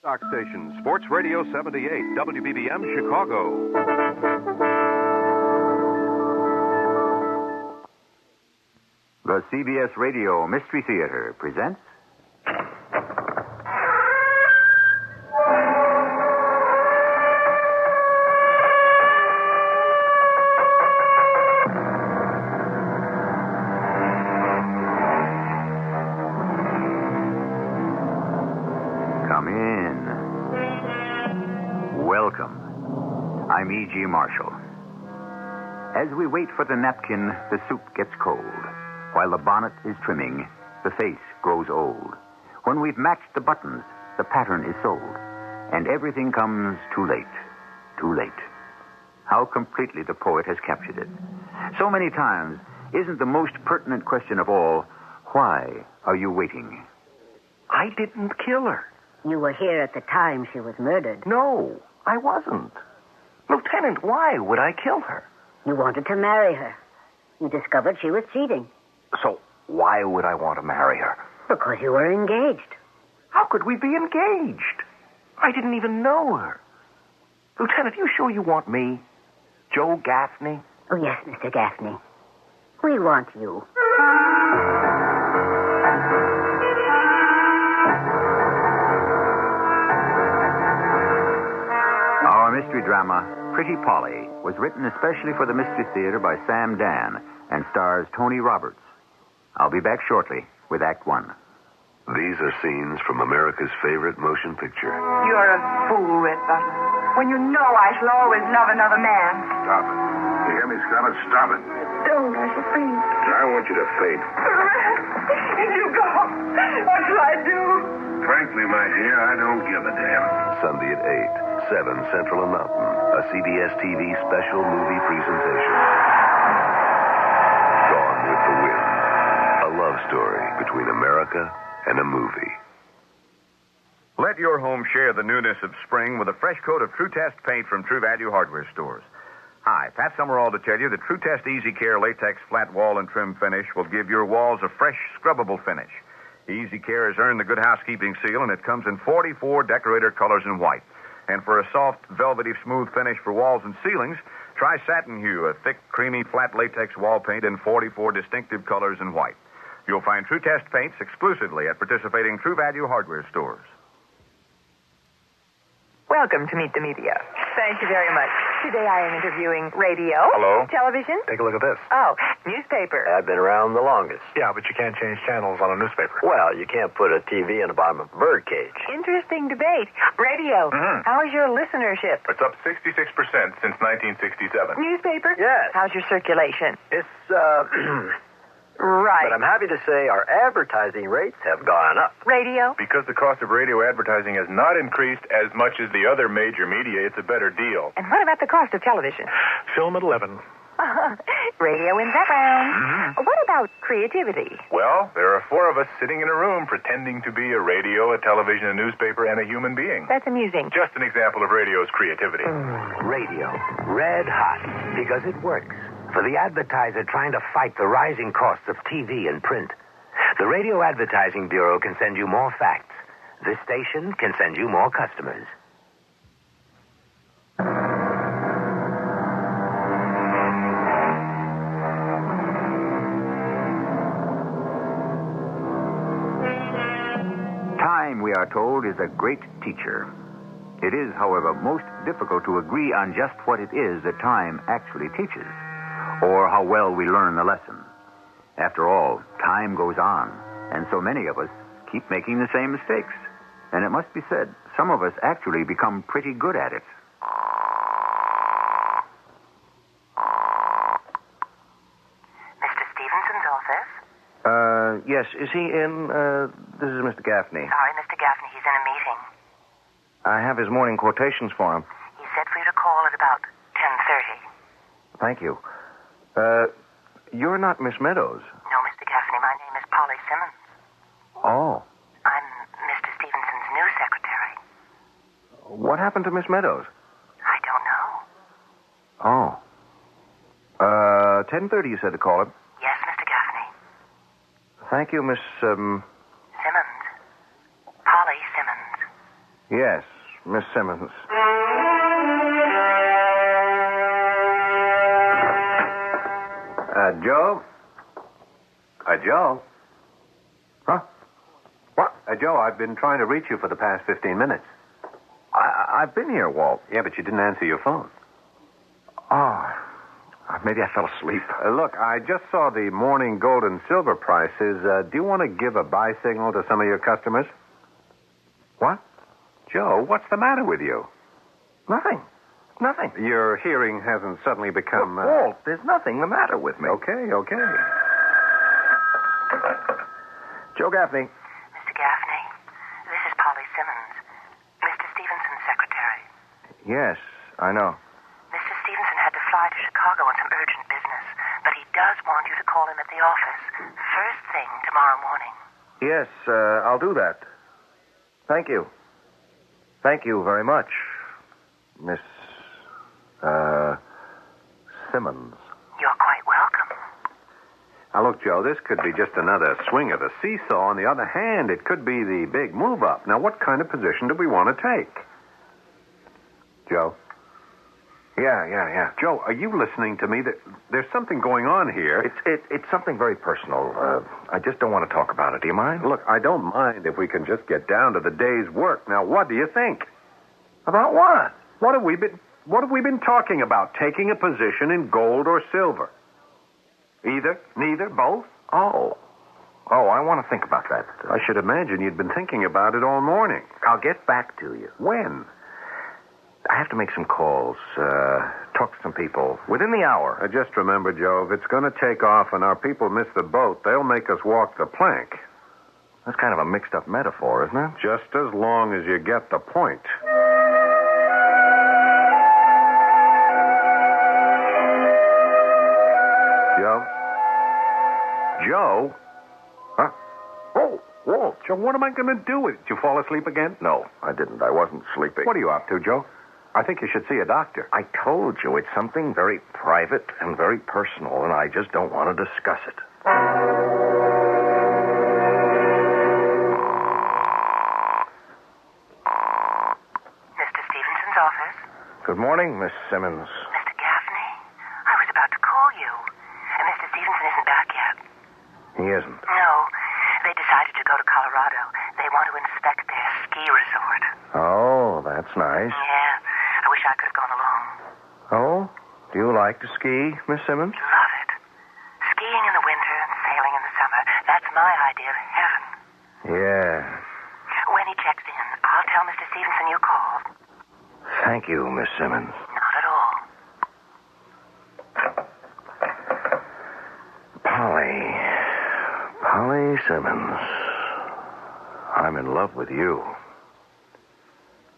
Stock station, Sports Radio 78, WBBM, Chicago. The CBS Radio Mystery Theater presents... Come in. Welcome. I'm E.G. Marshall. As we wait for the napkin, the soup gets cold. While the bonnet is trimming, the face grows old. When we've matched the buttons, the pattern is sold. And everything comes too late. Too late. How completely the poet has captured it. So many times, isn't the most pertinent question of all, why are you waiting? I didn't kill her. You were here at the time she was murdered. No, I wasn't. Lieutenant, why would I kill her? You wanted to marry her. You discovered she was cheating. So why would I want to marry her? Because you were engaged. How could we be engaged? I didn't even know her. Lieutenant, you sure you want me? Joe Gaffney? Oh, yes, Mr. Gaffney. We want you. Our mystery drama, Pretty Polly, was written especially for the Mystery Theater by Sam Dan and stars Tony Roberts. I'll be back shortly with Act One. These are scenes from America's favorite motion picture. You're a fool, Red Butler. When you know I shall always love another man. Stop it. You hear me, Scarlett? Stop it. Don't, I shall faint. I want you to faint. You go. What shall I do? Frankly, my dear, I don't give a damn. Sunday at 8, 7 Central and Mountain. A CBS TV special movie presentation. Gone with the Wind. A love story between America and a movie. Let your home share the newness of spring with a fresh coat of True Test paint from True Value Hardware Stores. Hi, Pat Summerall to tell you that True Test Easy Care Latex Flat Wall and Trim Finish will give your walls a fresh, scrubbable finish. Easy Care has earned the Good Housekeeping seal, and it comes in 44 decorator colors in white. And for a soft, velvety, smooth finish for walls and ceilings, try Satin Hue, a thick, creamy, flat latex wall paint in 44 distinctive colors in white. You'll find True Test paints exclusively at participating True Value Hardware Stores. Welcome to Meet the Media. Thank you very much. Today I am interviewing radio. Hello. Television. Take a look at this. Oh, newspaper. I've been around the longest. Yeah, but you can't change channels on a newspaper. Well, you can't put a TV in the bottom of a birdcage. Interesting debate. Radio. Mm-hmm. How is your listenership? It's up 66% since 1967. Newspaper? Yes. How's your circulation? It's, Right. But I'm happy to say our advertising rates have gone up. Radio? Because the cost of radio advertising has not increased as much as the other major media, it's a better deal. And what about the cost of television? Film at 11. Radio wins that round. Mm-hmm. What about creativity? Well, there are 4 of us sitting in a room pretending to be a radio, a television, a newspaper, and a human being. That's amusing. Just an example of radio's creativity. Radio. Red hot. Because it works. For the advertiser trying to fight the rising costs of TV and print. The Radio Advertising Bureau can send you more facts. This station can send you more customers. Time, we are told, is a great teacher. It is, however, most difficult to agree on just what it is that time actually teaches, or how well we learn the lesson. After all, time goes on, and so many of us keep making the same mistakes. And it must be said, some of us actually become pretty good at it. Mr. Stevenson's office? Yes, is he in? This is Mr. Gaffney. Sorry, Mr. Gaffney, he's in a meeting. I have his morning quotations for him. He said for you to call at about 10:30. Thank you. You're not Miss Meadows. No, Mr. Gaffney, my name is Polly Simmons. Oh. I'm Mr. Stevenson's new secretary. What happened to Miss Meadows? I don't know. Oh. 10:30 you said to call him. Yes, Mr. Gaffney. Thank you, Miss, Simmons. Polly Simmons. Yes, Miss Simmons. Joe? Joe? Huh? What? Joe, I've been trying to reach you for the past 15 minutes. I've been here, Walt. Yeah, but you didn't answer your phone. Oh, maybe I fell asleep. Look, I just saw the morning gold and silver prices. Do you want to give a buy signal to some of your customers? What? Joe, what's the matter with you? Nothing. Your hearing hasn't suddenly become... Look, Walt, there's nothing the matter with me. Okay. Joe Gaffney. Mr. Gaffney, this is Polly Simmons, Mr. Stevenson's secretary. Yes, I know. Mr. Stevenson had to fly to Chicago on some urgent business, but he does want you to call him at the office first thing tomorrow morning. Yes, I'll do that. Thank you. Thank you very much, Miss... Simmons. You're quite welcome. Now, look, Joe, this could be just another swing of the seesaw. On the other hand, it could be the big move-up. Now, what kind of position do we want to take? Joe? Yeah. Joe, are you listening to me? There's something going on here. It's something very personal. I just don't want to talk about it. Do you mind? Look, I don't mind if we can just get down to the day's work. Now, what do you think? About what? What have we been talking about? Taking a position in gold or silver? Either? Neither? Both? Oh, I want to think about that. I should imagine you'd been thinking about it all morning. I'll get back to you. When? I have to make some calls, talk to some people within the hour. Just remember, Joe, if it's going to take off and our people miss the boat, they'll make us walk the plank. That's kind of a mixed-up metaphor, isn't it? Just as long as you get the point. Joe? Huh? Oh, Walt. Joe, what am I going to do with it? Did you fall asleep again? No, I didn't. I wasn't sleeping. What are you up to, Joe? I think you should see a doctor. I told you it's something very private and very personal, and I just don't want to discuss it. Mr. Stevenson's office? Good morning, Miss Simmons. Mr. Gaffney, I was about to call you. And Mr. Stevenson isn't back yet. He isn't? No. They decided to go to Colorado. They want to inspect their ski resort. Oh, that's nice. Yeah. I wish I could have gone along. Oh? Do you like to ski, Miss Simmons? Love it. Skiing in the winter and sailing in the summer. That's my idea of heaven. Yeah. When he checks in, I'll tell Mr. Stevenson you called. Thank you, Miss Simmons. Not at all. Polly Simmons. I'm in love with you.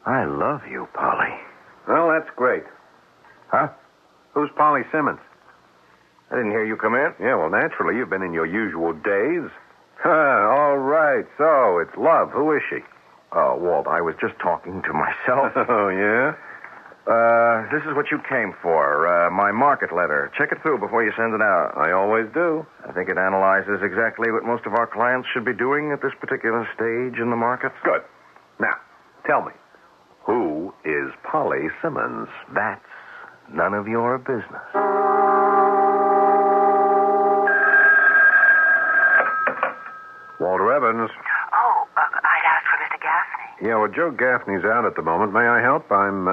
I love you, Polly. Well, that's great. Huh? Who's Polly Simmons? I didn't hear you come in. Yeah, well, naturally, you've been in your usual days. All right, so it's love. Who is she? Walt, I was just talking to myself. Oh, yeah? This is what you came for, my market letter. Check it through before you send it out. I always do. I think it analyzes exactly what most of our clients should be doing at this particular stage in the market. Good. Now, tell me, who is Polly Simmons? That's none of your business. Walter Evans. Oh, I'd asked for Mr. Gaffney. Yeah, well, Joe Gaffney's out at the moment. May I help? I'm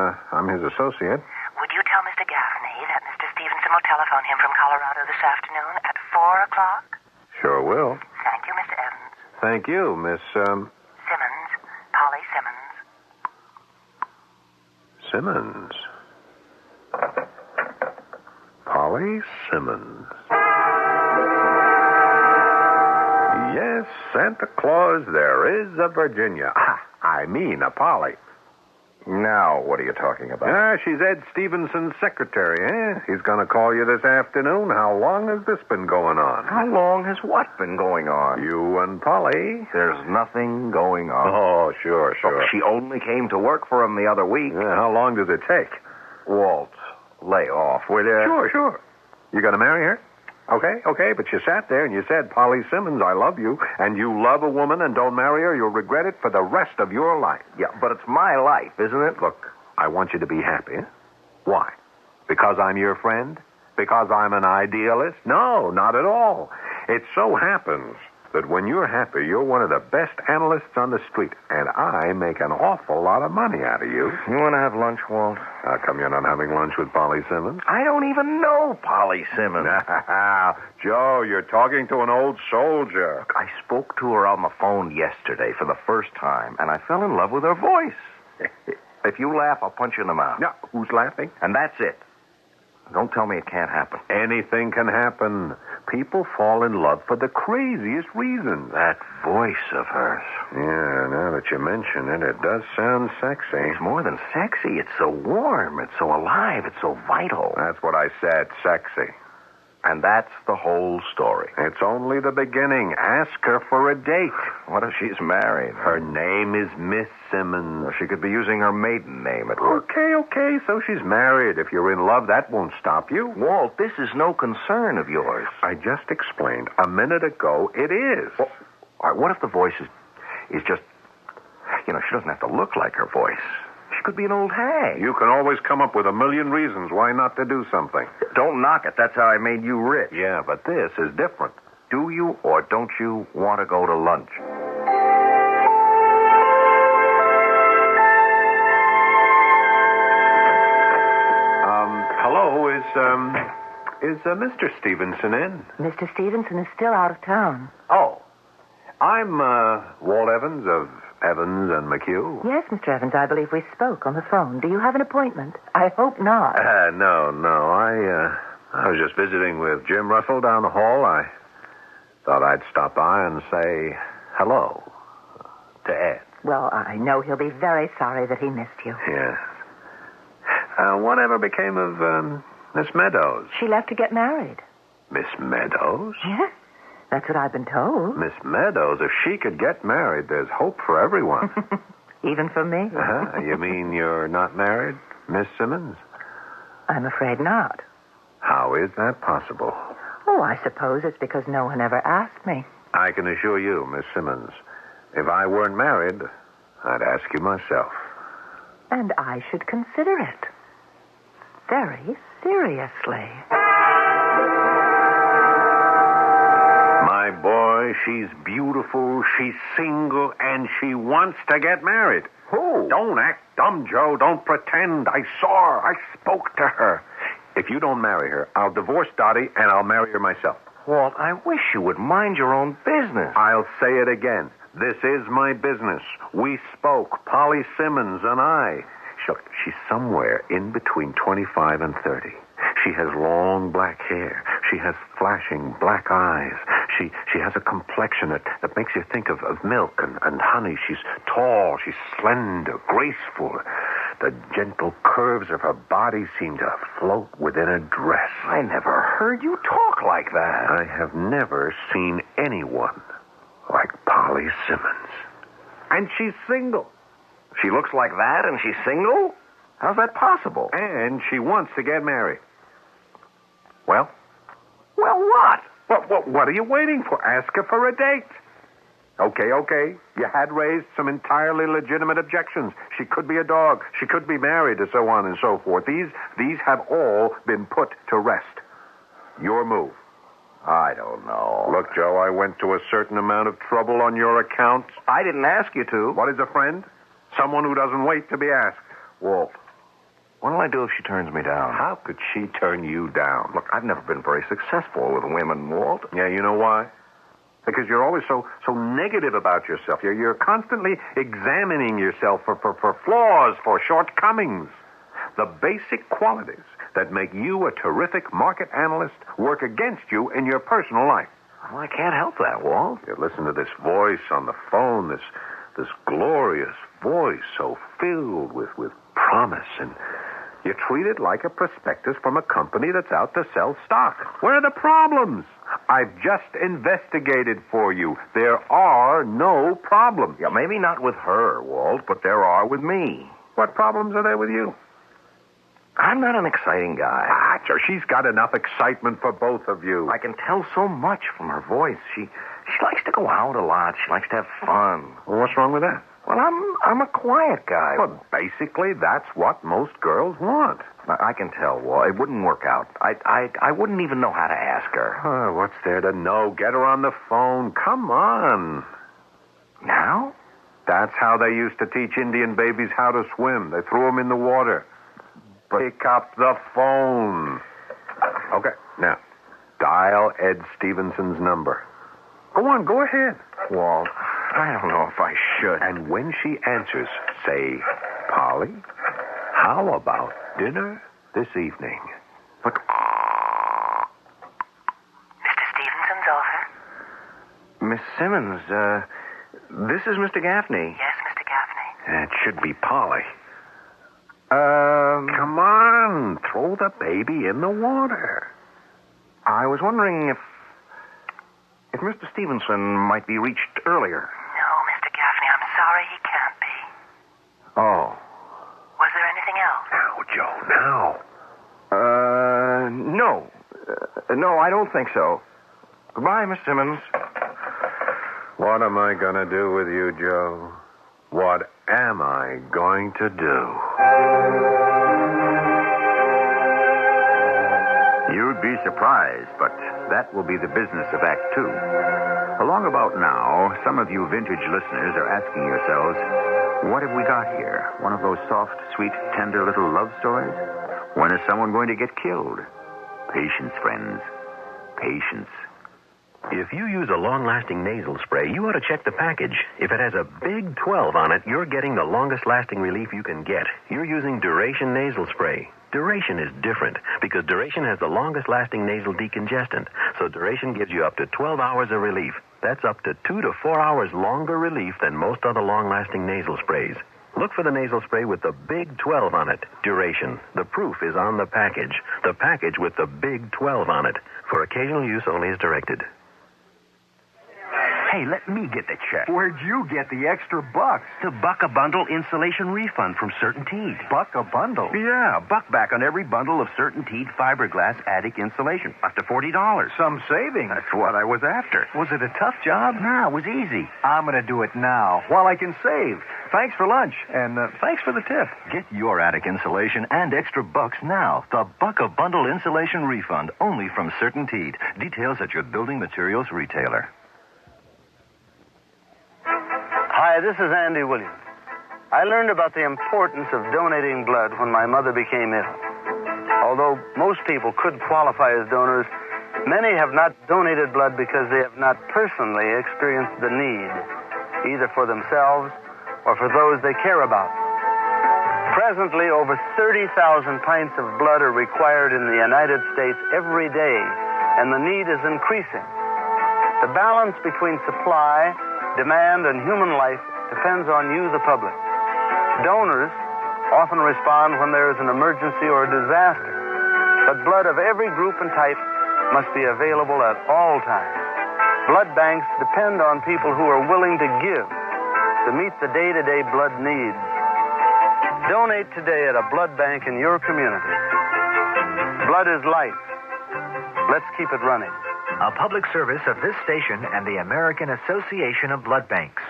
his associate. Would you tell Mr. Gaffney that Mr. Stevenson will telephone him from Colorado this afternoon at 4 o'clock? Sure will. Thank you, Mr. Evans. Thank you, Miss, Simmons. Polly Simmons. Simmons. Polly Simmons. Yes, Santa Claus, there is a Virginia. I mean a Polly. Now, what are you talking about? She's Ed Stevenson's secretary, eh? He's going to call you this afternoon. How long has this been going on? How long has what been going on? You and Polly. There's nothing going on. Oh, sure. Look, she only came to work for him the other week. Yeah, how long does it take? Walt, lay off, will you? Sure. You going to marry her? Okay, but you sat there and you said, Polly Simmons, I love you, and you love a woman and don't marry her, you'll regret it for the rest of your life. Yeah, but it's my life, isn't it? Look, I want you to be happy. Why? Because I'm your friend? Because I'm an idealist? No, not at all. It so happens that when you're happy, you're one of the best analysts on the street, and I make an awful lot of money out of you. You want to have lunch, Walt? How come you're not having lunch with Polly Simmons? I don't even know Polly Simmons. Joe, you're talking to an old soldier. I spoke to her on the phone yesterday for the first time, and I fell in love with her voice. If you laugh, I'll punch you in the mouth. No, who's laughing? And that's it. Don't tell me it can't happen. Anything can happen. People fall in love for the craziest reasons. That voice of hers. Yeah, now that you mention it, it does sound sexy. It's more than sexy. It's so warm. It's so alive. It's so vital. That's what I said, sexy. And that's the whole story. It's only the beginning. Ask her for a date. What if she's married? Her name is Miss Simmons. Well, she could be using her maiden name at work. Okay, so she's married. If you're in love, that won't stop you. Walt, this is no concern of yours. I just explained a minute ago it is. Well, all right, what if the voice is just... she doesn't have to look like her voice. She could be an old hag. You can always come up with a million reasons why not to do something. Don't knock it. That's how I made you rich. Yeah, but this is different. Do you or don't you want to go to lunch? Hello, is Mr. Stevenson in? Mr. Stevenson is still out of town. Oh. I'm, Walt Evans of Evans and McHugh. Yes, Mr. Evans, I believe we spoke on the phone. Do you have an appointment? I hope not. No. I was just visiting with Jim Russell down the hall. I thought I'd stop by and say hello to Ed. Well, I know he'll be very sorry that he missed you. Yes. Whatever became of Miss Meadows? She left to get married. Miss Meadows? Yes, that's what I've been told. Miss Meadows, if she could get married, there's hope for everyone. Even for me? You mean you're not married, Miss Simmons? I'm afraid not. How is that possible? Oh, I suppose it's because no one ever asked me. I can assure you, Miss Simmons, if I weren't married, I'd ask you myself. And I should consider it. Very seriously. My boy, she's beautiful, she's single, and she wants to get married. Who? Don't act dumb, Joe. Don't pretend. I saw her. I spoke to her. If you don't marry her, I'll divorce Dottie, and I'll marry her myself. Walt, I wish you would mind your own business. I'll say it again. This is my business. We spoke, Polly Simmons and I. Look, she's somewhere in between 25 and 30. She has long black hair. She has flashing black eyes. She has a complexion that makes you think of milk and honey. She's tall. She's slender, graceful. The gentle curves of her body seem to float within a dress. I never heard you talk like that. I have never seen anyone like Polly Simmons. And she's single. She looks like that and she's single? How's that possible? And she wants to get married. Well? Well, what? What are you waiting for? Ask her for a date. Okay. You had raised some entirely legitimate objections. She could be a dog. She could be married, and so on and so forth. These have all been put to rest. Your move. I don't know. Look, Joe, I went to a certain amount of trouble on your account. I didn't ask you to. What is a friend? Someone who doesn't wait to be asked. Walt, what'll I do if she turns me down? How could she turn you down? Look, I've never been very successful with women, Walt. Yeah, you know why? Because you're always so negative about yourself. You're constantly examining yourself for flaws, for shortcomings. The basic qualities that make you a terrific market analyst work against you in your personal life. Well, I can't help that, Walt. You listen to this voice on the phone, this glorious voice so filled with promise, and you treat it like a prospectus from a company that's out to sell stock. Where are the problems? I've just investigated for you. There are no problems. Yeah, maybe not with her, Walt, but there are with me. What problems are there with you? I'm not an exciting guy. Joe, she's got enough excitement for both of you. I can tell so much from her voice. She likes to go out a lot. She likes to have fun. Well, what's wrong with that? Well, I'm a quiet guy. Well, basically, that's what most girls want. I can tell, Walt. It wouldn't work out. I wouldn't even know how to ask her. Oh, what's there to know? Get her on the phone. Come on. Now? That's how they used to teach Indian babies how to swim. They threw them in the water. Pick up the phone. Okay, now, dial Ed Stevenson's number. Go on, go ahead. Walt, I don't know if I should. And when she answers, say, Polly, how about dinner this evening? But... Mr. Stevenson's office? Miss Simmons, this is Mr. Gaffney. Yes, Mr. Gaffney. It should be Polly. Come on, throw the baby in the water. I was wondering if Mr. Stevenson might be reached earlier. No, Mr. Gaffney, I'm sorry he can't be. Oh. Was there anything else? Now, Joe, now. No. No, I don't think so. Goodbye, Miss Simmons. What am I going to do with you, Joe? What am I going to do? You'd be surprised, but that will be the business of Act Two. Along about now, some of you vintage listeners are asking yourselves, what have we got here? One of those soft, sweet, tender little love stories? When is someone going to get killed? Patience, friends. Patience. If you use a long-lasting nasal spray, you ought to check the package. If it has a big 12 on it, you're getting the longest-lasting relief you can get. You're using Duration nasal spray. Duration is different because Duration has the longest-lasting nasal decongestant. So Duration gives you up to 12 hours of relief. That's up to 2 to 4 hours longer relief than most other long-lasting nasal sprays. Look for the nasal spray with the big 12 on it. Duration. The proof is on the package. The package with the big 12 on it. For occasional use only as directed. Hey, let me get the check. Where'd you get the extra bucks? The Buck-A-Bundle insulation refund from Certainteed. Buck-A-Bundle? Yeah, buck back on every bundle of Certainteed fiberglass attic insulation. Up to $40. Some savings. That's what I was after. Was it a tough job? No, it was easy. I'm going to do it now while I can save. Thanks for lunch, and thanks for the tip. Get your attic insulation and extra bucks now. The Buck-A-Bundle insulation refund, only from Certainteed. Details at your building materials retailer. Hi, this is Andy Williams. I learned about the importance of donating blood when my mother became ill. Although most people could qualify as donors, many have not donated blood because they have not personally experienced the need, either for themselves or for those they care about. Presently, over 30,000 pints of blood are required in the United States every day, and the need is increasing. The balance between supply, demand, and human life depends on you, the public. Donors often respond when there is an emergency or a disaster, but blood of every group and type must be available at all times. Blood banks depend on people who are willing to give to meet the day-to-day blood needs. Donate today at a blood bank in your community. Blood is life. Let's keep it running. A public service of this station and the American Association of Blood Banks.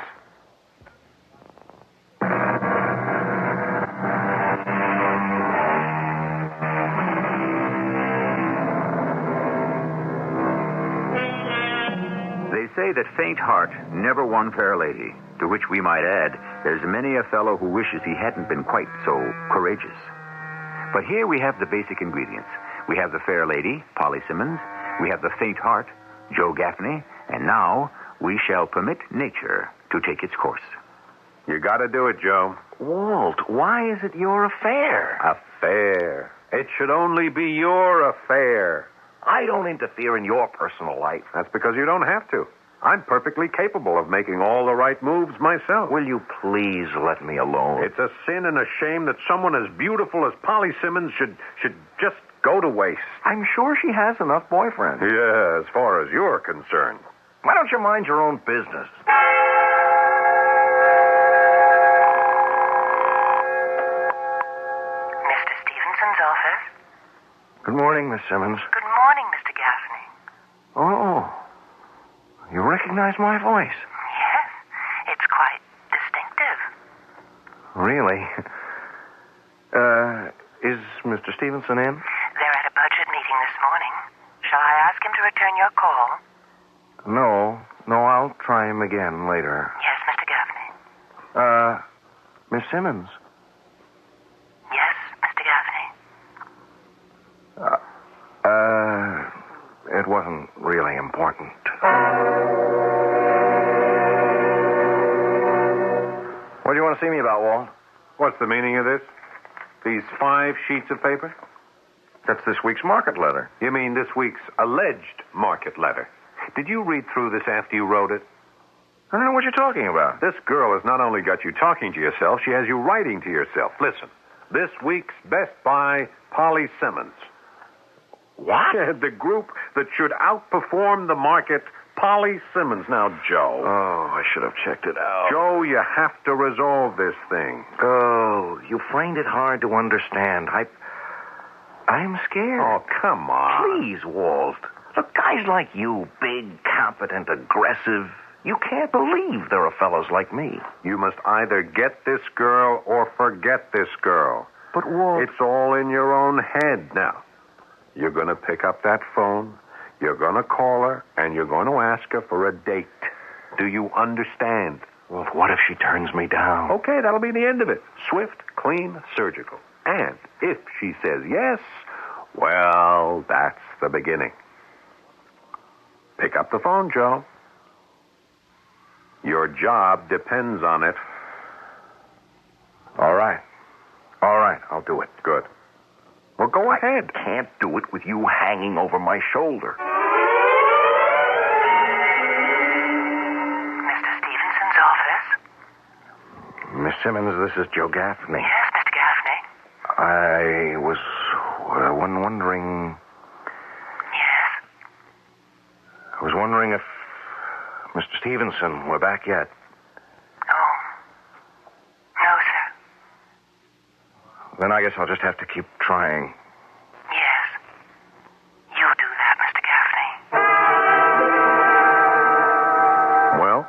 They say that faint heart never won fair lady, to which we might add, there's many a fellow who wishes he hadn't been quite so courageous. But here we have the basic ingredients. We have the fair lady, Polly Simmons. We have the faint heart, Joe Gaffney, and now we shall permit nature to take its course. You got to do it, Joe. Walt, why is it your affair? Affair. It should only be your affair. I don't interfere in your personal life. That's because you don't have to. I'm perfectly capable of making all the right moves myself. Will you please let me alone? It's a sin and a shame that someone as beautiful as Polly Simmons should just go to waste. I'm sure she has enough boyfriends. Yeah, as far as you're concerned. Why don't you mind your own business? Mr. Stevenson's office? Good morning. morning, Miss Simmons. Good morning, Mr. Gaffney. Oh, you recognize my voice? Yes, it's quite distinctive. Really? Is Mr. Stevenson in? They're at a budget meeting this morning. Shall I ask him to return your call? No, I'll try him again later. Yes, Mr. Gaffney. Miss Simmons. Yes, Mr. Gaffney. It wasn't really important. What do you want to see me about, Walt? What's the meaning of this? These 5 sheets of paper? That's this week's market letter. You mean this week's alleged market letter? Did you read through this after you wrote it? I don't know what you're talking about. This girl has not only got you talking to yourself, she has you writing to yourself. Listen, this week's Best Buy, Polly Simmons. What? The group that should outperform the market, Polly Simmons. Now, Joe. Oh, I should have checked it out. Joe, you have to resolve this thing. Oh, you find it hard to understand. I'm scared. Oh, come on. Please, Walt. Look, guys like you, big, competent, aggressive, you can't believe there are fellows like me. You must either get this girl or forget this girl. But, Walt... It's all in your own head now. You're going to pick up that phone, you're going to call her, and you're going to ask her for a date. Do you understand? Well, what if she turns me down? Okay, that'll be the end of it. Swift, clean, surgical. And if she says yes, well, that's the beginning. Pick up the phone, Joe. Your job depends on it. All right, I'll do it. Good. Well, go ahead. I can't do it with you hanging over my shoulder. Mr. Stevenson's office? Miss Simmons, this is Joe Gaffney. Yes, Mr. Gaffney. I was wondering... Yes? I was wondering if Mr. Stevenson were back yet. Oh. No, sir. Then I guess I'll just have to keep trying. Yes. You do that, Mr. Well?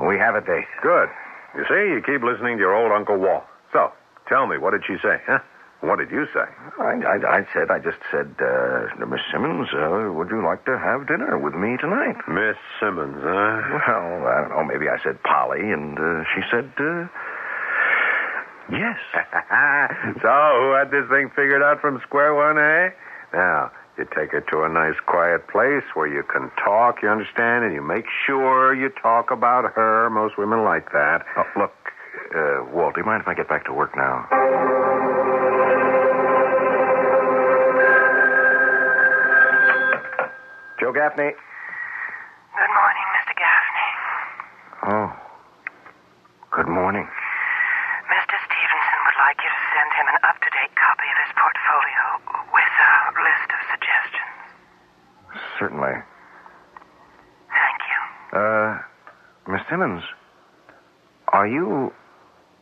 We have a date. Good. You see, you keep listening to your old Uncle Walt. So, tell me, what did she say, huh? What did you say? I just said, Miss Simmons, would you like to have dinner with me tonight? Miss Simmons, huh? Well, I don't know. Maybe I said Polly, and she said, yes. So, who had this thing figured out from square one, eh? Now, you take her to a nice quiet place where you can talk, you understand, and you make sure you talk about her. Most women like that. Oh, look, Walt, do you mind if I get back to work now? Joe Gaffney. Good morning, Mr. Gaffney. Oh. Good morning. Mr. Stevenson would like you to send him an up-to-date copy of his portfolio with a list of suggestions. Certainly. Thank you. Miss Simmons, are you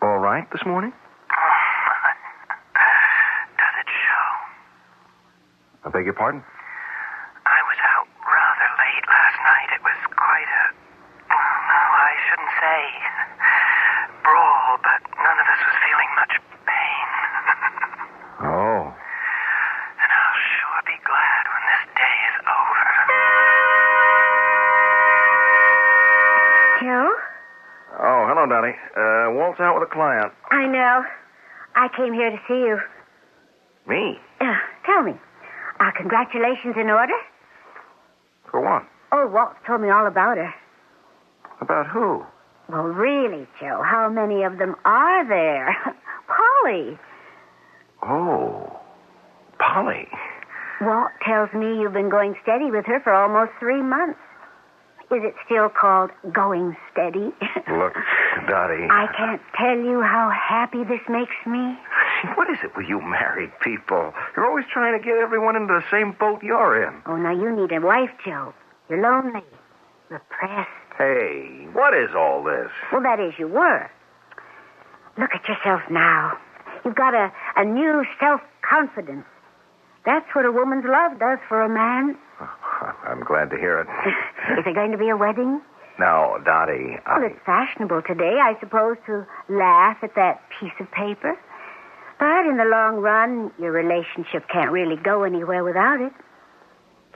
all right this morning? Does it show? I beg your pardon? I was out rather late last night. It was quite a... I shouldn't say brawl, but none of us was feeling much pain. Oh. And I'll sure be glad when this day is over. Joe? Oh, hello, Dottie. Walt's out with a client. I know. I came here to see you. Me? Tell me, are congratulations in order? For what? Oh, Walt told me all about her. About who? Well, really, Joe, how many of them are there? Polly. Oh, Polly. Walt tells me you've been going steady with her for almost 3 months. Is it still called going steady? Look, Dottie. I can't tell you how happy this makes me. What is it with you married people? You're always trying to get everyone into the same boat you're in. Oh, now you need a wife, Joe. You're lonely. Repressed. Hey, what is all this? Well, that is, you were. Look at yourself now. You've got a new self-confidence. That's what a woman's love does for a man. I'm glad to hear it. Is there going to be a wedding? Now, Dottie, Well, it's fashionable today, I suppose, to laugh at that piece of paper. But in the long run, your relationship can't really go anywhere without it.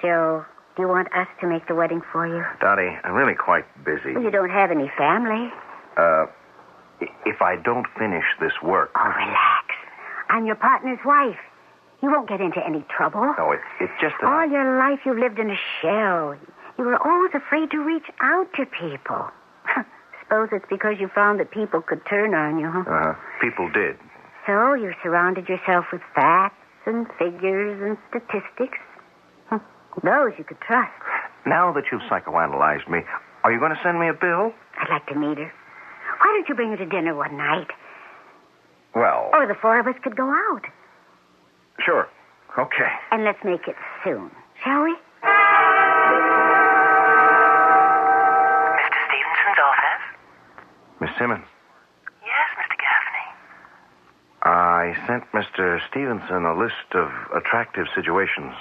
Joe, do you want us to make the wedding for you? Dottie, I'm really quite busy. Well, you don't have any family. If I don't finish this work... Oh, relax. I'm your partner's wife. You won't get into any trouble. No, it's just that... All your life you've lived in a shell. You were always afraid to reach out to people. Suppose it's because you found that people could turn on you, huh? People did. So you surrounded yourself with facts and figures and statistics. Those you could trust. Now that you've psychoanalyzed me, are you going to send me a bill? I'd like to meet her. Why don't you bring her to dinner one night? Well... Or the four of us could go out. Sure. Okay. And let's make it soon, shall we? Mr. Stevenson's office? Miss Simmons. Yes, Mr. Gaffney. I sent Mr. Stevenson a list of attractive situations,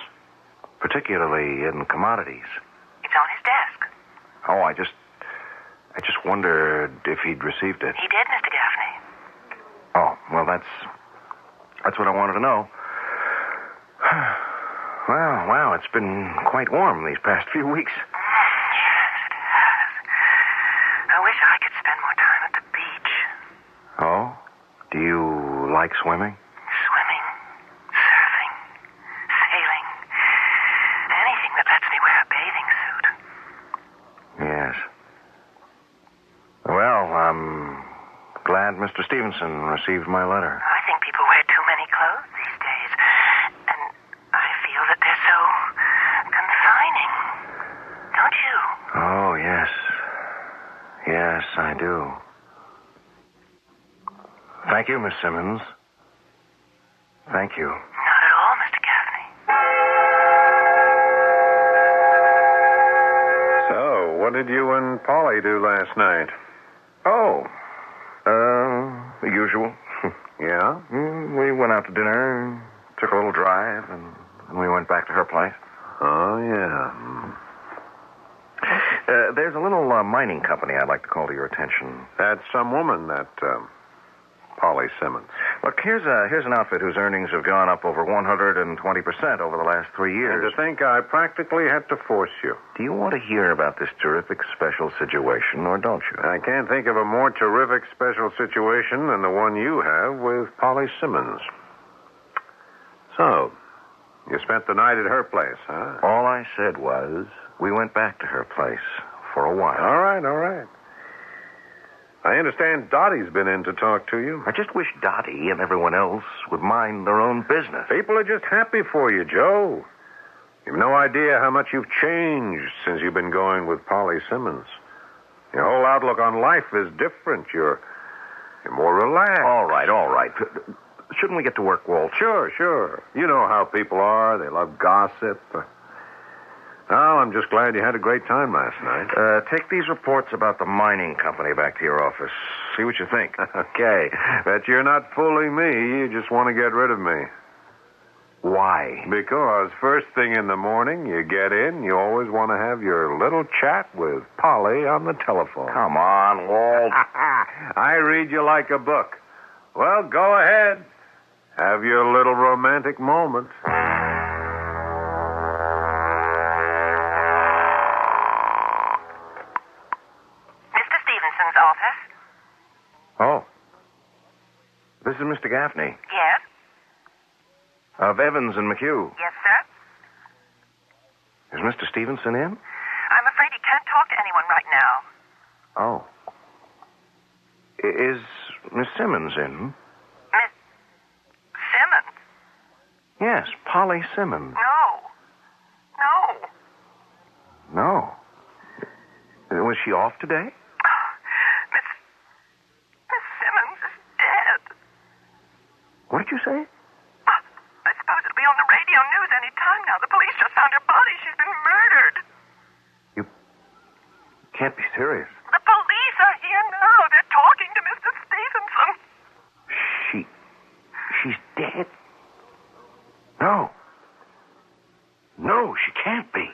particularly in commodities. It's on his desk. Oh, I just wondered if he'd received it. He did, Mr. Gaffney. Oh, well, that's what I wanted to know. Well, wow, it's been quite warm these past few weeks. Yes, it has. I wish I could spend more time at the beach. Oh? Do you like swimming? Swimming, surfing, sailing. Anything that lets me wear a bathing suit. Yes. Well, I'm glad Mr. Stevenson received my letter. I think people wear too many clothes these days. And I feel that they're so confining. Don't you? Oh, yes. Yes, I do. Thank you, Miss Simmons. Thank you. Not at all, Mr. Gaffney. So, what did you and Polly do last night? Oh, the usual. Yeah? We went out to dinner, took a little drive, and we went back to her place. Oh, yeah. There's a little mining company I'd like to call to your attention. That's some woman, that Polly Simmons. Look, here's an outfit whose earnings have gone up over 120% over the last 3 years. And to think I practically had to force you. Do you want to hear about this terrific special situation, or don't you? I can't think of a more terrific special situation than the one you have with Polly Simmons. So, you spent the night at her place, huh? All I said was we went back to her place for a while. All right. I understand Dottie's been in to talk to you. I just wish Dottie and everyone else would mind their own business. People are just happy for you, Joe. You've no idea how much you've changed since you've been going with Polly Simmons. Your whole outlook on life is different. You're more relaxed. All right. Shouldn't we get to work, Walt? Sure. You know how people are. They love gossip. Now, I'm just glad you had a great time last night. Take these reports about the mining company back to your office. See what you think. Okay. Bet you're not fooling me. You just want to get rid of me. Why? Because first thing in the morning, you get in, you always want to have your little chat with Polly on the telephone. Come on, Walt. I read you like a book. Well, go ahead. Have your little romantic moment. Office? Oh. This is Mr. Gaffney. Yes? Of Evans and McHugh. Yes, sir? Is Mr. Stevenson in? I'm afraid he can't talk to anyone right now. Oh. Is Miss Simmons in? Miss Simmons? Yes, Polly Simmons. No. Was she off today? What did you say? I suppose it'll be on the radio news any time now. The police just found her body. She's been murdered. You can't be serious. The police are here now. They're talking to Mr. Stevenson. She's dead? No. She can't be.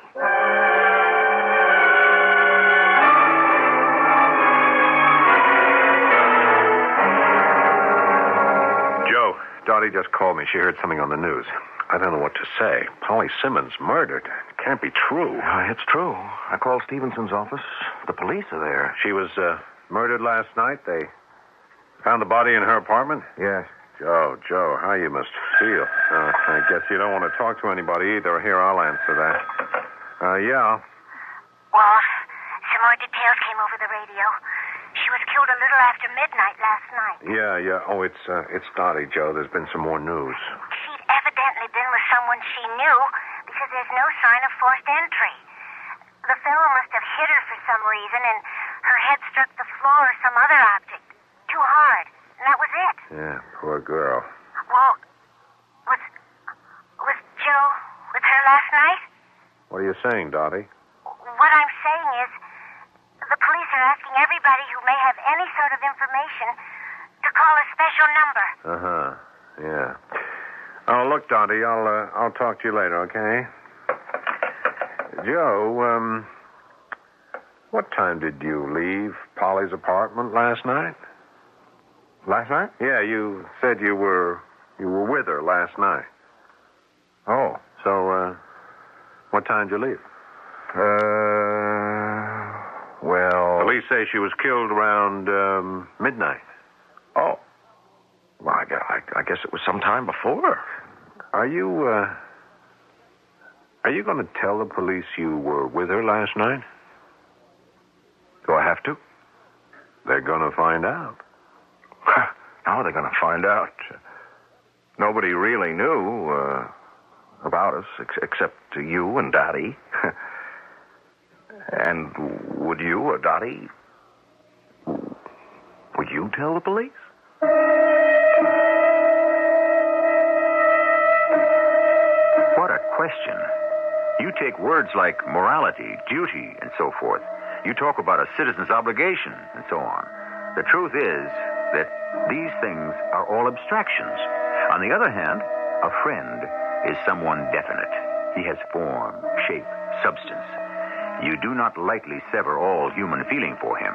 Joe, Dottie just called me. She heard something on the news. I don't know what to say. Polly Simmons murdered. It can't be true. It's true. I called Stevenson's office. The police are there. She was murdered last night. They found the body in her apartment? Yes. Joe, how you must feel. I guess you don't want to talk to anybody either. Here, I'll answer that. Yeah. Well, some more details came over the radio. She was killed a little after midnight last night. Yeah. Oh, it's Dottie, Joe. There's been some more news. She'd evidently been with someone she knew because there's no sign of forced entry. The fellow must have hit her for some reason, and her head struck the floor or some other object. Too hard. And that was it. Yeah, poor girl. Well, was Joe with her last night? What are you saying, Dottie? What I'm saying is, the police are asking everybody who may have any sort of information to call a special number. Yeah. Oh, look, Dottie, I'll talk to you later, okay? Joe, what time did you leave Polly's apartment last night? Last night? Yeah, you said you were with her last night. Oh. So, what time did you leave? Well... Police say she was killed around midnight. Oh. Well, I guess it was sometime before. Are you going to tell the police you were with her last night? Do I have to? They're going to find out. How are they going to find out? Nobody really knew about us except you and Dottie. And would you or Dottie... Would you tell the police? What a question. You take words like morality, duty, and so forth. You talk about a citizen's obligation, and so on. The truth is that these things are all abstractions. On the other hand, a friend is someone definite. He has form, shape, substance. You do not lightly sever all human feeling for him.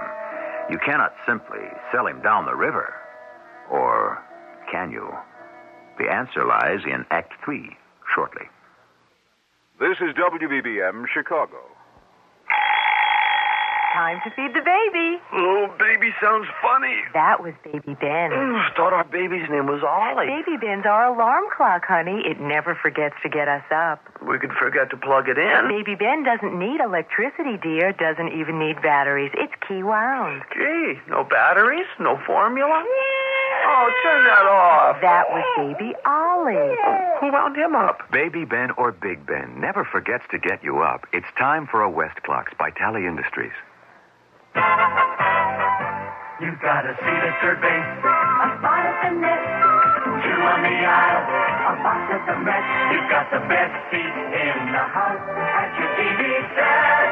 You cannot simply sell him down the river. Or can you? The answer lies in Act 3, shortly. This is WBBM Chicago. Time to feed the baby. Oh, baby sounds funny. That was Baby Ben. Thought our baby's name was Ollie. Baby Ben's our alarm clock, honey. It never forgets to get us up. We could forget to plug it in. Baby Ben doesn't need electricity, dear. Doesn't even need batteries. It's key wound. Gee, no batteries? No formula? Oh, turn that off. That was Baby Ollie. Who wound him up? Baby Ben or Big Ben never forgets to get you up. It's time for a West Clocks by Tally Industries. You've got a seat at third base, a spot at the net, two on the aisle, a box at the Met. You've got the best seat in the house at your TV set.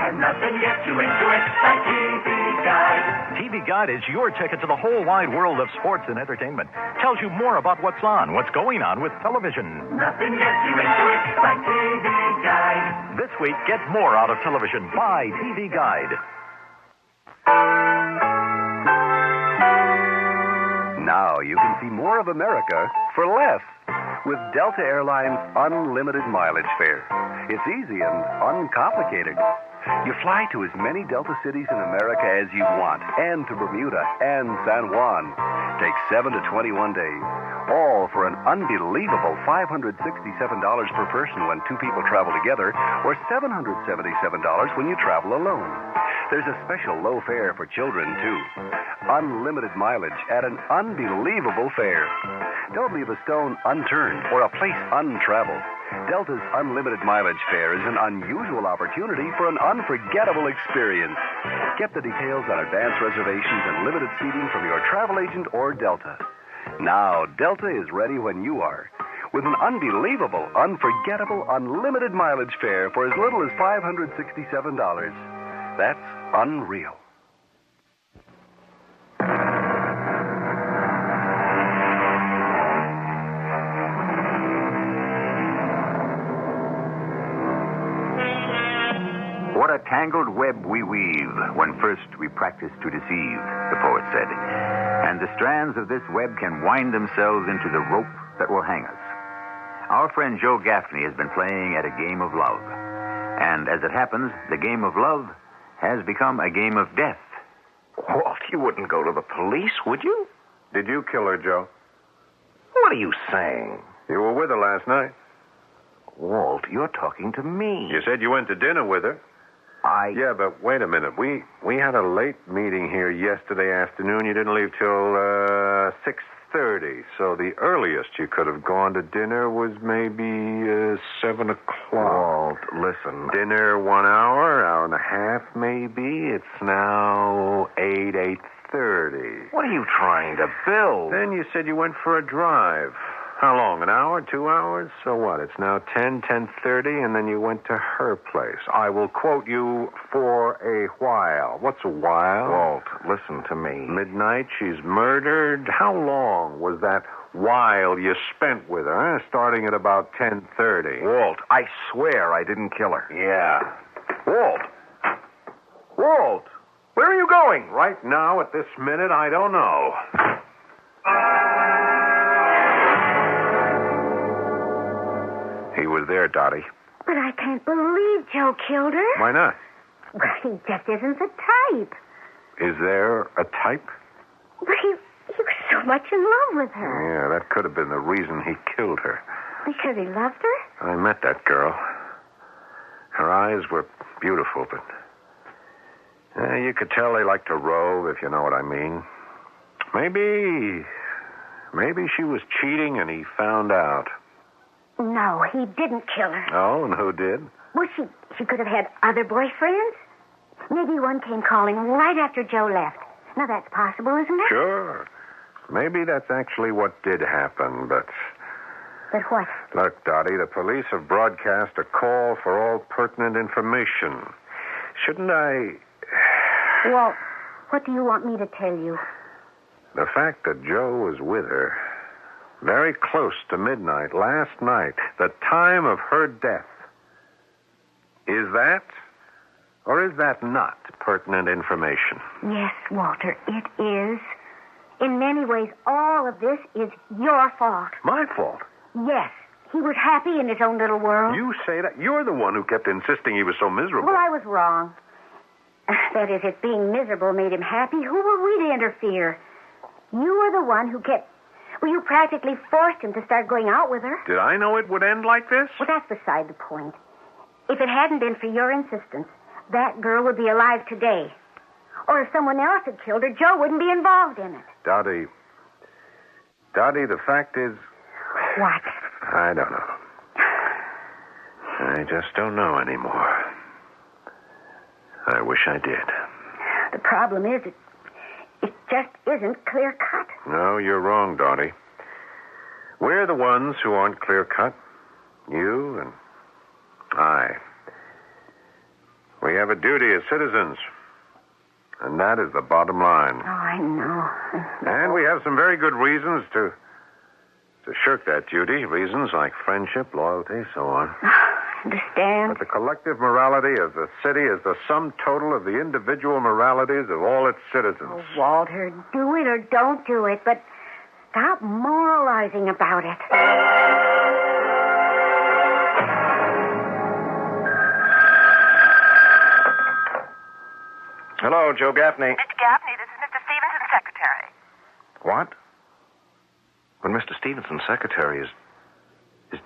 And nothing gets you into it like TV Guide. TV Guide is your ticket to the whole wide world of sports and entertainment. Tells you more about what's on, what's going on with television. Nothing gets you into it like TV Guide. This week, get more out of television. Buy TV Guide. Now you can see more of America for less with Delta Airlines Unlimited Mileage Fare. It's easy and uncomplicated. You fly to as many Delta cities in America as you want, and to Bermuda and San Juan. Takes 7 to 21 days, all for an unbelievable $567 per person when two people travel together, or $777 when you travel alone. There's a special low fare for children, too. Unlimited mileage at an unbelievable fare. Don't leave a stone unturned or a place untraveled. Delta's unlimited mileage fare is an unusual opportunity for an unforgettable experience. Get the details on advance reservations and limited seating from your travel agent or Delta. Now, Delta is ready when you are, with an unbelievable, unforgettable, unlimited mileage fare for as little as $567. That's unreal. tangled web we weave when first we practice to deceive, the poet said. And the strands of this web can wind themselves into the rope that will hang us. Our friend Joe Gaffney has been playing at a game of love. And as it happens, the game of love has become a game of death. Walt, you wouldn't go to the police, would you? Did you kill her, Joe? What are you saying? You were with her last night. Walt, you're talking to me. You said you went to dinner with her. Yeah, but wait a minute. We had a late meeting here yesterday afternoon. You didn't leave till 6:30. So the earliest you could have gone to dinner was maybe 7 o'clock. Walt, listen. Dinner 1 hour and a half maybe. It's now 8:30. What are you trying to build? Then you said you went for a drive. How long? An hour? 2 hours? So what? It's now 10:30, and then you went to her place. I will quote you for a while. What's a while? Walt, listen to me. Midnight, she's murdered. How long was that while you spent with her? Starting at about 10:30. Walt, I swear I didn't kill her. Yeah. Walt! Walt! Where are you going? Right now, at this minute, I don't know. He was there, Dottie. But I can't believe Joe killed her. Why not? Well, he just isn't the type. Is there a type? But he was so much in love with her. Yeah, that could have been the reason he killed her. Because he loved her? I met that girl. Her eyes were beautiful, but you could tell they liked to rove, if you know what I mean. Maybe she was cheating and he found out. No, he didn't kill her. Oh, and who did? Well, she could have had other boyfriends. Maybe one came calling right after Joe left. Now, that's possible, isn't it? Sure. Maybe that's actually what did happen, but... But what? Look, Dottie, the police have broadcast a call for all pertinent information. Shouldn't I... Walt, what do you want me to tell you? The fact that Joe was with her very close to midnight last night, the time of her death, is that or is that not pertinent information? Yes, Walter, it is. In many ways, all of this is your fault. My fault? Yes. He was happy in his own little world. You say that? You're the one who kept insisting he was so miserable. Well, I was wrong. That is, if being miserable made him happy, who were we to interfere? You were the one who kept... Well, you practically forced him to start going out with her. Did I know it would end like this? Well, that's beside the point. If it hadn't been for your insistence, that girl would be alive today. Or if someone else had killed her, Joe wouldn't be involved in it. Dottie, the fact is... What? I don't know. I just don't know anymore. I wish I did. The problem is, it just isn't clear-cut. No, you're wrong, Dottie. We're the ones who aren't clear-cut. You and I. We have a duty as citizens. And that is the bottom line. Oh, I know. And we have some very good reasons to shirk that duty. Reasons like friendship, loyalty, so on. I understand. But the collective morality of the city is the sum total of the individual moralities of all its citizens. Oh, Walter, do it or don't do it, but stop moralizing about it. Hello, Joe Gaffney. Mr. Gaffney, this is Mr. Stevenson's secretary. What? But Mr. Stevenson's secretary is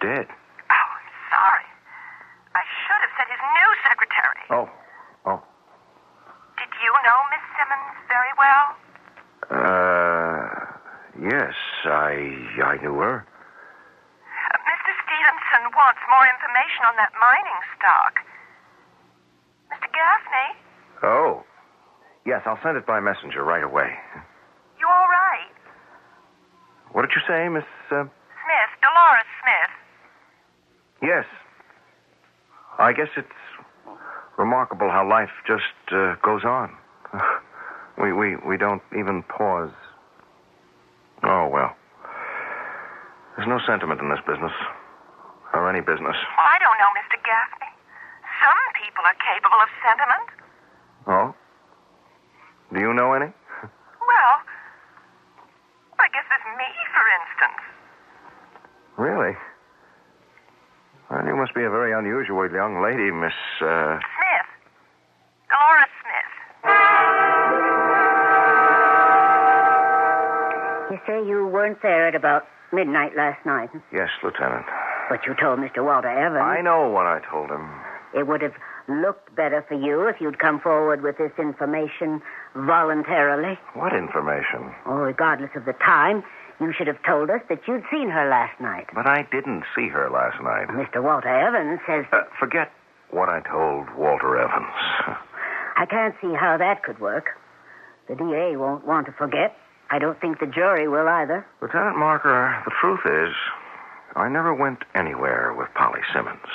dead. Oh, I'm sorry. I should have said his new secretary. Oh. Did you know Miss Simmons very well? Yes, I knew her. Mr. Stevenson wants more information on that mining stock. Mr. Gaffney? Oh. Yes, I'll send it by messenger right away. You all right? What did you say, Miss... Smith, Dolores Smith. Yes. I guess it's remarkable how life just goes on. We don't even pause. Oh, well. There's no sentiment in this business. Or any business. Well, I don't know, Mr. Gaffney. Some people are capable of sentiment. Oh? Do you know any? Well, I guess there's me, for instance. Really? Well, you must be a very unusual young lady, Miss, Smith. Dolores Smith. You say you weren't there at about midnight last night. Yes, Lieutenant. But you told Mr. Walter Evans. I know what I told him. It would have looked better for you if you'd come forward with this information voluntarily. What information? Oh, regardless of the time, you should have told us that you'd seen her last night. But I didn't see her last night. Mr. Walter Evans says... Forget what I told Walter Evans. I can't see how that could work. The DA won't want to forget. I don't think the jury will either. Lieutenant Marker, the truth is, I never went anywhere with Polly Simmons.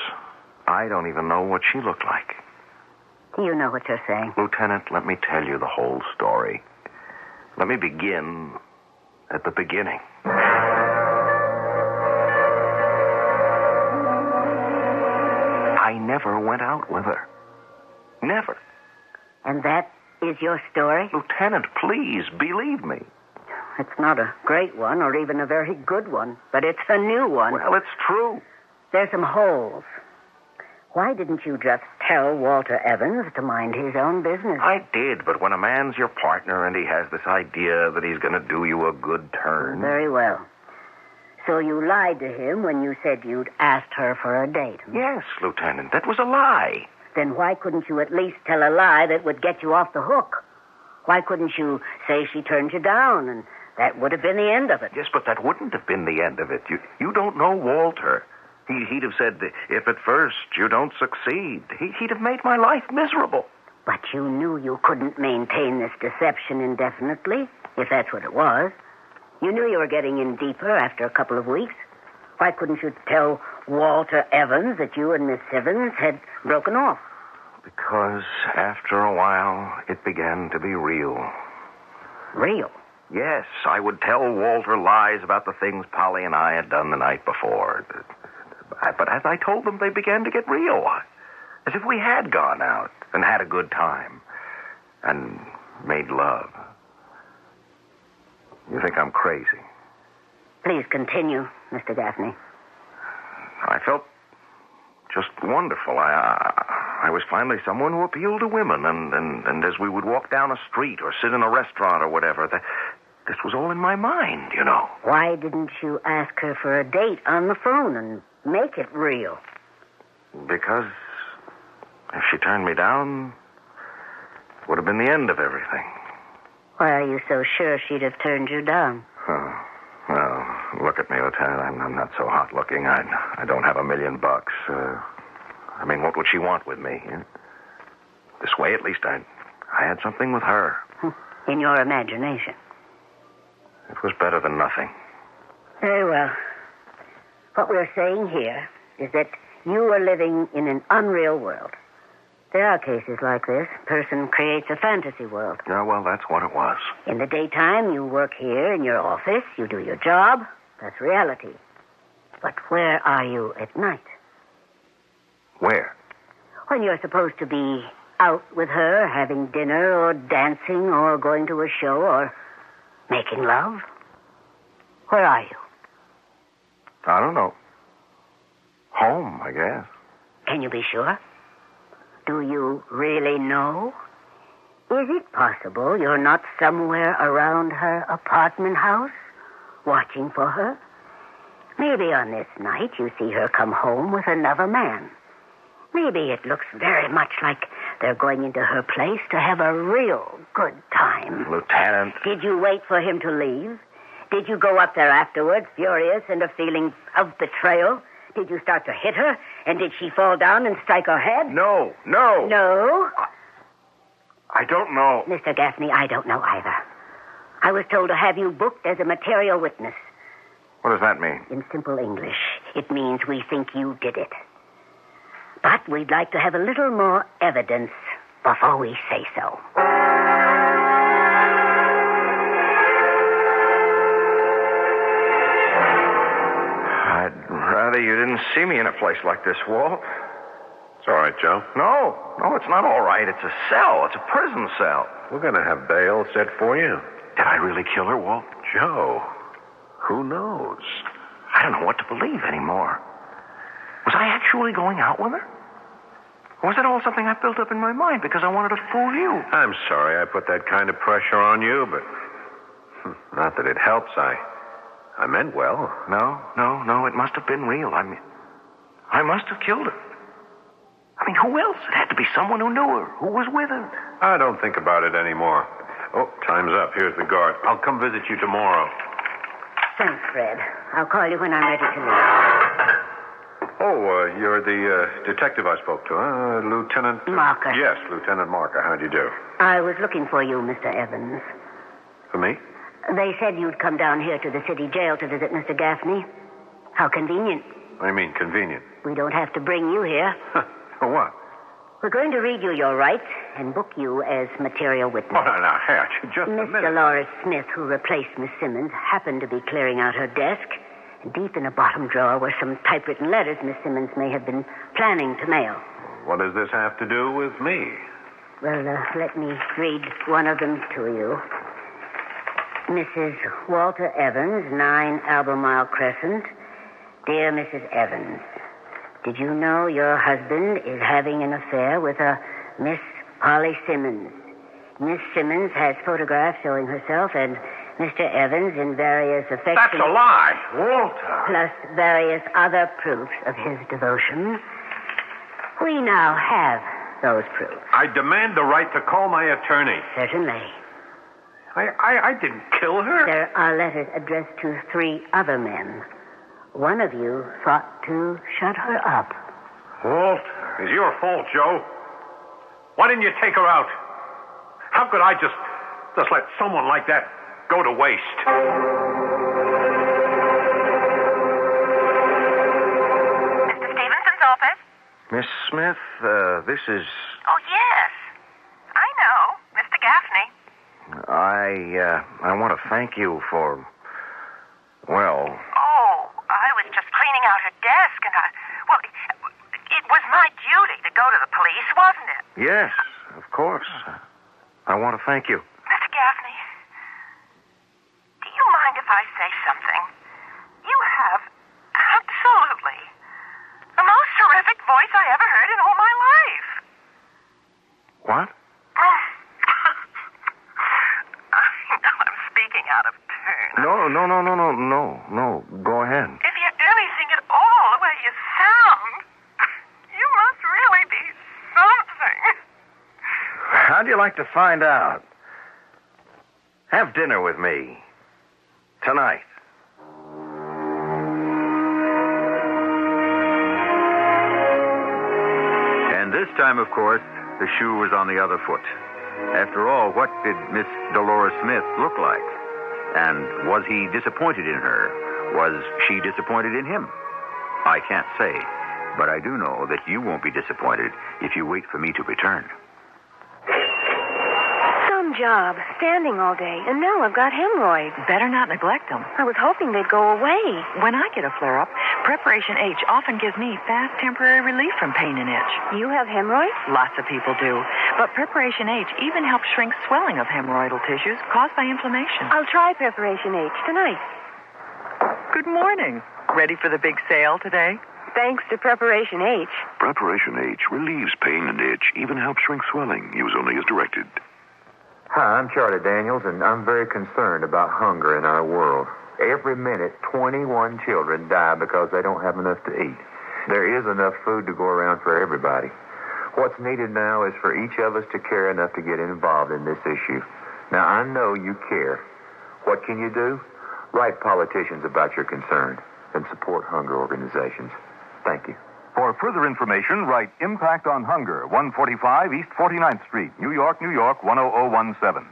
I don't even know what she looked like. Do you know what you're saying? Lieutenant, let me tell you the whole story. Let me begin at the beginning. I never went out with her. Never. And that is your story? Lieutenant, please, believe me. It's not a great one or even a very good one, but it's a new one. Well, it's true. There's some holes. Why didn't you just tell Walter Evans to mind his own business? I did, but when a man's your partner and he has this idea that he's going to do you a good turn... Very well. So you lied to him when you said you'd asked her for a date? Yes, Lieutenant, that was a lie. Then why couldn't you at least tell a lie that would get you off the hook? Why couldn't you say she turned you down and that would have been the end of it? Yes, but that wouldn't have been the end of it. You don't know Walter. He'd have said, if at first you don't succeed, he'd have made my life miserable. But you knew you couldn't maintain this deception indefinitely, if that's what it was. You knew you were getting in deeper after a couple of weeks. Why couldn't you tell Walter Evans that you and Miss Simmons had broken off? Because after a while, it began to be real. Real? Yes, I would tell Walter lies about the things Polly and I had done the night before. But as I told them, they began to get real. As if we had gone out and had a good time and made love. You think I'm crazy? Please continue, Mr. Gaffney. I felt just wonderful. I was finally someone who appealed to women, and as we would walk down a street or sit in a restaurant or whatever, this was all in my mind, you know. Why didn't you ask her for a date on the phone and make it real? Because if she turned me down, it would have been the end of everything. Why are you so sure she'd have turned you down? Oh, well, look at me, Lieutenant. I'm not so hot looking. I don't have $1 million. I mean, what would she want with me? This way, at least, I had something with her. In your imagination. It was better than nothing. Very well. What we're saying here is that you are living in an unreal world. There are cases like this. A person creates a fantasy world. Yeah, well, that's what it was. In the daytime, you work here in your office. You do your job. That's reality. But where are you at night? Where? When you're supposed to be out with her, having dinner or dancing or going to a show or making love. Where are you? I don't know. Home, I guess. Can you be sure? Do you really know? Is it possible you're not somewhere around her apartment house, watching for her? Maybe on this night you see her come home with another man. Maybe it looks very much like they're going into her place to have a real good time. Lieutenant. Did you wait for him to leave? Did you go up there afterwards, furious and a feeling of betrayal? Did you start to hit her? And did she fall down and strike her head? No. No? I don't know. Mr. Gaffney, I don't know either. I was told to have you booked as a material witness. What does that mean? In simple English, it means we think you did it. But we'd like to have a little more evidence before we say so. I'd rather you didn't see me in a place like this, Walt. It's all right, Joe. No, it's not all right. It's a cell. It's a prison cell. We're going to have bail set for you. Did I really kill her, Walt? Joe, who knows? I don't know what to believe anymore. Was I actually going out with her? Or was it all something I built up in my mind because I wanted to fool you? I'm sorry I put that kind of pressure on you, but not that it helps. I meant well. No, it must have been real. I must have killed her. I mean, who else? It had to be someone who knew her, who was with her. I don't think about it anymore. Oh, time's up. Here's the guard. I'll come visit you tomorrow. Thanks, Fred. I'll call you when I'm ready to leave. Oh, you're the detective I spoke to, huh? Lieutenant... Marker. Yes, Lieutenant Marker. How'd you do? I was looking for you, Mr. Evans. For me? They said you'd come down here to the city jail to visit Mr. Gaffney. How convenient. I mean, convenient. We don't have to bring you here. For what? We're going to read you your rights and book you as material witness. Oh, now, Hatch, just a Miss minute. Dolores Smith, who replaced Miss Simmons, happened to be clearing out her desk. And deep in a bottom drawer were some typewritten letters Miss Simmons may have been planning to mail. What does this have to do with me? Well, let me read one of them to you. Mrs. Walter Evans, 9 Albemarle Crescent. Dear Mrs. Evans, did you know your husband is having an affair with a Miss Polly Simmons? Miss Simmons has photographs showing herself and Mr. Evans in various affectionate... That's a lie, Walter. Plus various other proofs of his devotion. We now have those proofs. I demand the right to call my attorney. Certainly. I didn't kill her. There are letters addressed to 3 other men. One of you thought to shut her up. Walter, it's your fault, Joe. Why didn't you take her out? How could I just let someone like that go to waste? Mr. Stevenson's office? Miss Smith, this is... Oh, yes. I know. Mr. Gaffney. I want to thank you for... Well... Oh, I was just cleaning out her desk, and well, it was my duty to go to the police, wasn't it? Yes, of course. I want to thank you. Mr. Gaffney, do you mind if I say something? You have absolutely the most terrific voice I ever heard in all my life. What? I'm speaking out of turn. No. Go ahead. If you're anything at all the way you sound, you must really be something. How'd you like to find out? Have dinner with me. Tonight. And this time, of course, the shoe was on the other foot. After all, what did Miss Dolores Smith look like? And was he disappointed in her? Was she disappointed in him? I can't say, but I do know that you won't be disappointed if you wait for me to return. Some job, standing all day, and now I've got hemorrhoids. Better not neglect them. I was hoping they'd go away. When I get a flare-up, Preparation H often gives me fast temporary relief from pain and itch. You have hemorrhoids? Lots of people do. But Preparation H even helps shrink swelling of hemorrhoidal tissues caused by inflammation. I'll try Preparation H tonight. Good morning. Ready for the big sale today? Thanks to Preparation H. Preparation H relieves pain and itch, even helps shrink swelling. Use only as directed. Hi, I'm Charlie Daniels, and I'm very concerned about hunger in our world. Every minute, 21 children die because they don't have enough to eat. There is enough food to go around for everybody. What's needed now is for each of us to care enough to get involved in this issue. Now, I know you care. What can you do? Write politicians about your concern and support hunger organizations. Thank you. For further information, write Impact on Hunger, 145 East 49th Street, New York, 10017.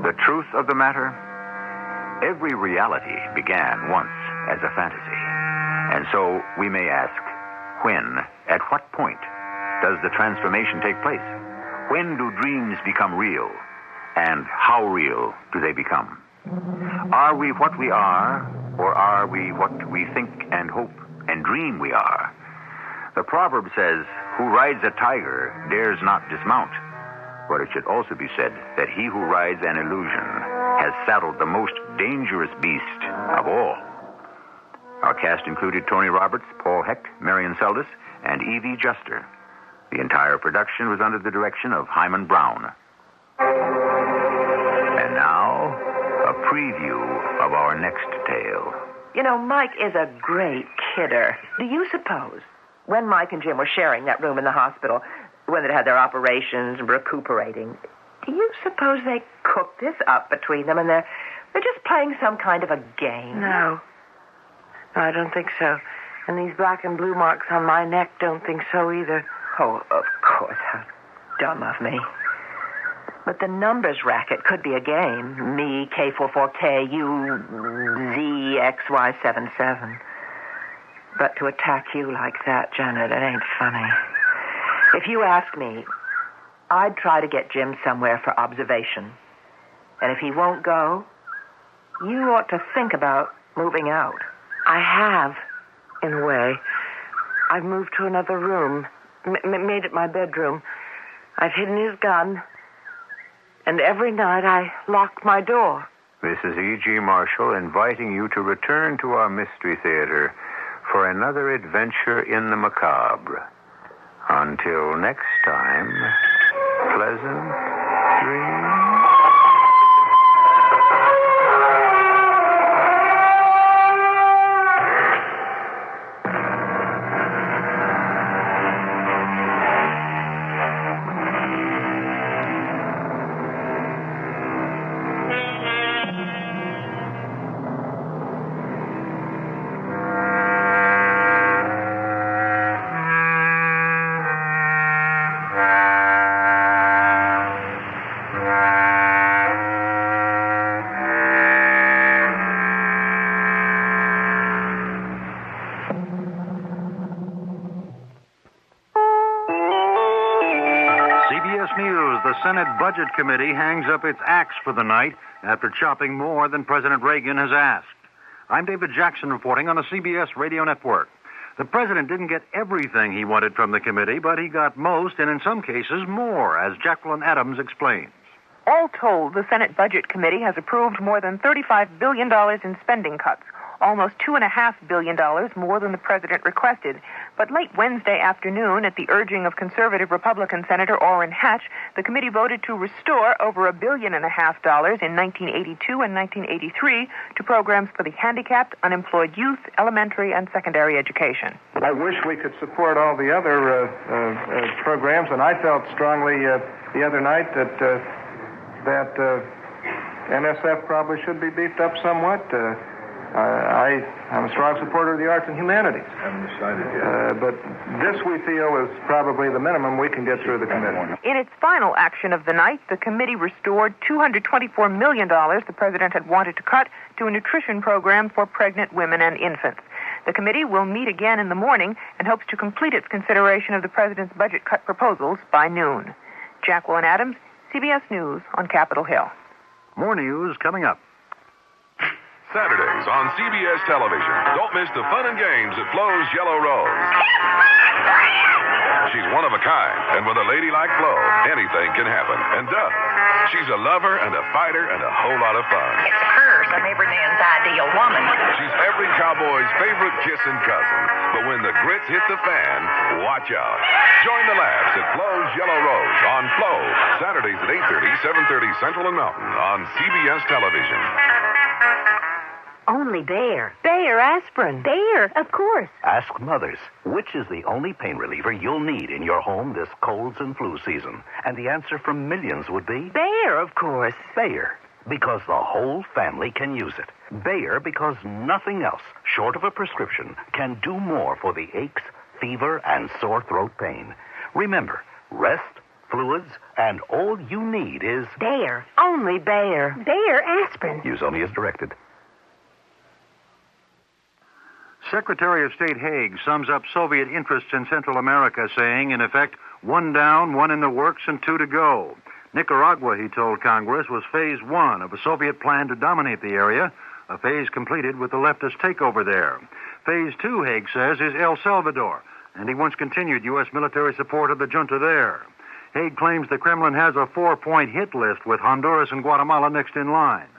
The truth of the matter, every reality began once as a fantasy. And so we may ask, when, at what point, does the transformation take place? When do dreams become real? And how real do they become? Are we what we are, or are we what we think and hope and dream we are? The proverb says, "Who rides a tiger dares not dismount." But it should also be said that he who rides an illusion has saddled the most dangerous beast of all. Our cast included Tony Roberts, Paul Hecht, Marion Seldes, and Evie Juster. The entire production was under the direction of Himan Brown. And now, a preview of our next tale. You know, Mike is a great kidder. Do you suppose, when Mike and Jim were sharing that room in the hospital, when they had their operations and recuperating, do you suppose they cooked this up between them and they're just playing some kind of a game? No, I don't think so. And these black and blue marks on my neck don't think so either. Oh, of course. How dumb of me. But the numbers racket could be a game. Me, K44K, you, ZXY77. But to attack you like that, Janet, it ain't funny. If you ask me, I'd try to get Jim somewhere for observation. And if he won't go, you ought to think about moving out. I have, in a way. I've moved to another room, made it my bedroom. I've hidden his gun, and every night I lock my door. This is E.G. Marshall inviting you to return to our Mystery Theater for another adventure in the macabre. Until next time, pleasant dreams. The Senate Budget Committee hangs up its axe for the night after chopping more than President Reagan has asked. I'm David Jackson reporting on the CBS Radio Network. The president didn't get everything he wanted from the committee, but he got most, and in some cases more, as Jacqueline Adams explains. All told, the Senate Budget Committee has approved more than $35 billion in spending cuts, almost $2.5 billion more than the president requested. But late Wednesday afternoon, at the urging of conservative Republican Senator Orrin Hatch, the committee voted to restore over $1.5 billion in 1982 and 1983 to programs for the handicapped, unemployed youth, elementary and secondary education. I wish we could support all the other programs, and I felt strongly the other night that NSF probably should be beefed up somewhat. I'm a strong supporter of the arts and humanities. Haven't decided yet. But this, we feel, is probably the minimum we can get through the committee. In its final action of the night, the committee restored $224 million the president had wanted to cut to a nutrition program for pregnant women and infants. The committee will meet again in the morning and hopes to complete its consideration of the president's budget cut proposals by noon. Jacqueline Adams, CBS News on Capitol Hill. More news coming up. Saturdays on CBS Television. Don't miss the fun and games at Flo's Yellow Rose. She's one of a kind, and with a lady like Flo, anything can happen, and does. She's a lover and a fighter and a whole lot of fun. It's her, some Aberdeen's ideal woman. She's every cowboy's favorite kissing cousin. But when the grits hit the fan, watch out. Join the laughs at Flo's Yellow Rose on Flo, Saturdays at 8:30, 7:30 Central and Mountain on CBS Television. Only Bayer. Bayer aspirin. Bayer, of course. Ask mothers, which is the only pain reliever you'll need in your home this colds and flu season? And the answer from millions would be... Bayer, of course. Bayer, because the whole family can use it. Bayer, because nothing else, short of a prescription, can do more for the aches, fever, and sore throat pain. Remember, rest, fluids, and all you need is... Bayer. Only Bayer. Bayer aspirin. Use only as directed. Secretary of State Haig sums up Soviet interests in Central America, saying, in effect, 1 down, 1 in the works, and 2 to go. Nicaragua, he told Congress, was phase 1 of a Soviet plan to dominate the area, a phase completed with the leftist takeover there. Phase 2, Haig says, is El Salvador, and he wants continued U.S. military support of the junta there. Haig claims the Kremlin has a 4-point hit list with Honduras and Guatemala next in line,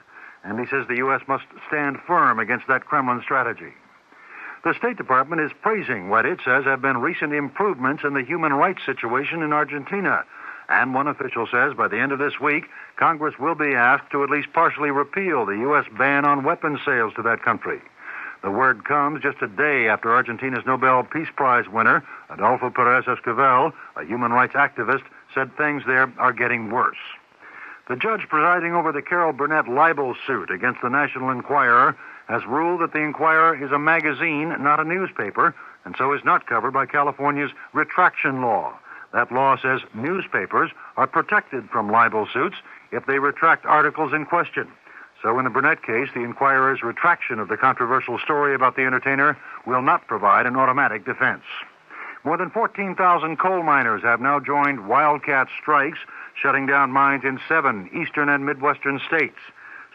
and he says the U.S. must stand firm against that Kremlin strategy. The State Department is praising what it says have been recent improvements in the human rights situation in Argentina. And one official says by the end of this week, Congress will be asked to at least partially repeal the U.S. ban on weapons sales to that country. The word comes just a day after Argentina's Nobel Peace Prize winner, Adolfo Pérez Esquivel, a human rights activist, said things there are getting worse. The judge presiding over the Carol Burnett libel suit against the National Enquirer has ruled that the Enquirer is a magazine, not a newspaper, and so is not covered by California's retraction law. That law says newspapers are protected from libel suits if they retract articles in question. So in the Burnett case, the Enquirer's retraction of the controversial story about the entertainer will not provide an automatic defense. More than 14,000 coal miners have now joined wildcat strikes, shutting down mines in 7 eastern and midwestern states.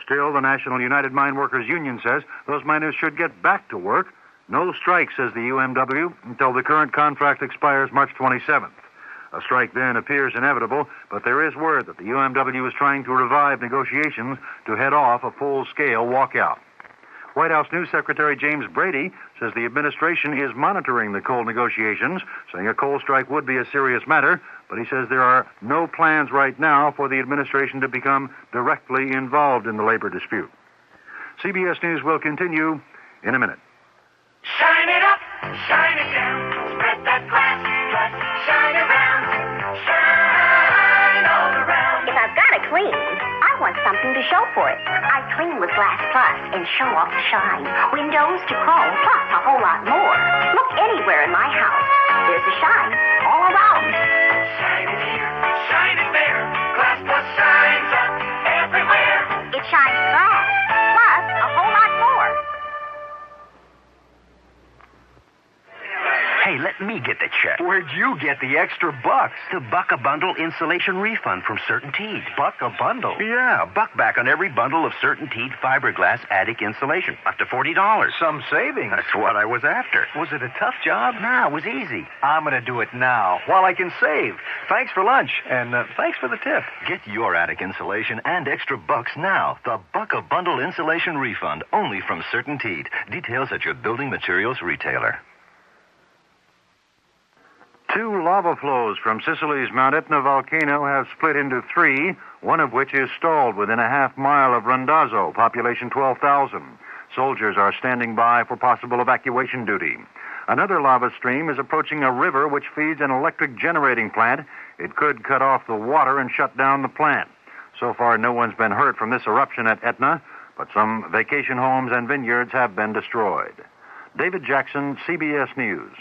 Still, the National United Mine Workers Union says those miners should get back to work. No strike, says the UMW, until the current contract expires March 27th. A strike then appears inevitable, but there is word that the UMW is trying to revive negotiations to head off a full-scale walkout. White House News Secretary James Brady says the administration is monitoring the coal negotiations, saying a coal strike would be a serious matter, but he says there are no plans right now for the administration to become directly involved in the labor dispute. CBS News will continue in a minute. Shine it up, shine it down, spread that glass, plus shine around, shine all around. If I've got to clean, I want something to show for it. I clean with Glass Plus and show off the shine. Windows to chrome, plus a whole lot more. Look anywhere in my house. There's a shine all around. Shine it here, shine it there. Glass Plus shines up everywhere. It shines glass, plus a whole lot more. Hey, let me get the check. Where'd you get the extra bucks? The Buck-A-Bundle insulation refund from CertainTeed. Buck-A-Bundle? Yeah, buck back on every bundle of CertainTeed fiberglass attic insulation. Up to $40. Some savings. That's what I was after. Was it a tough job? Nah, it was easy. I'm going to do it now, while I can save. Thanks for lunch, and thanks for the tip. Get your attic insulation and extra bucks now. The Buck-A-Bundle insulation refund, only from CertainTeed. Details at your building materials retailer. 2 lava flows from Sicily's Mount Etna volcano have split into 3, one of which is stalled within a half-mile of Randazzo, population 12,000. Soldiers are standing by for possible evacuation duty. Another lava stream is approaching a river which feeds an electric generating plant. It could cut off the water and shut down the plant. So far, no one's been hurt from this eruption at Etna, but some vacation homes and vineyards have been destroyed. David Jackson, CBS News.